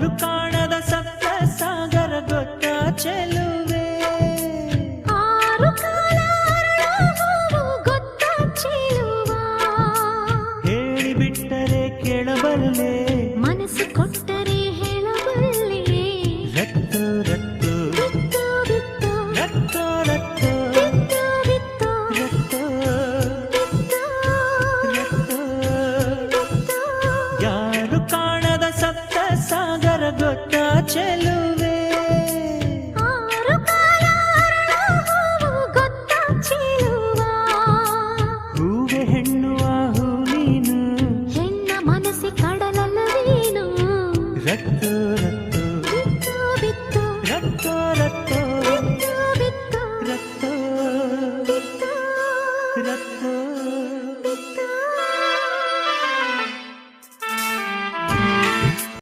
ಯಾರು ಕಾಣದ ಸಪ್ತ ಸಾಗರ ಗೊತ್ತ ಚೆಲುವೆ ಆರು ಕಾಲ ಅರಳುವುದು ಗೊತ್ತ ಚೆಲುವ ಹೇಳಿಬಿಟ್ಟರೆ ಕೇಳಬಲ್ಲೆ ಮನಸ್ಸು ಕೊಟ್ಟರೆ ಹೇಳಬಲ್ಲೆ ರತ್ತು ರತ್ತು ಬಿತ್ತು ಬಿತ್ತು ರತ್ತು ರತ್ತು ಬಿತ್ತು ಬಿತ್ತು ರತ್ತು ಬಿತ್ತು ರತ್ತು ಬಿತ್ತು ಯಾರು ಕಾಣದ ಸಪ್ತ ಸಾಗರ ಗೊತ್ತ ಚೆಲುವೆ ಆರು ಕಾಲ ಅರಳುವುದು ಗೊತ್ತ ಚೆಲುವ ಹೂವೆ ಹೆಣ್ಣುವ ಹೂ ನೀನು ಹೆಣ್ಣ ಮನಸ್ಸಿ ಕಡಲಲ್ಲವೇನು ರತ್ತು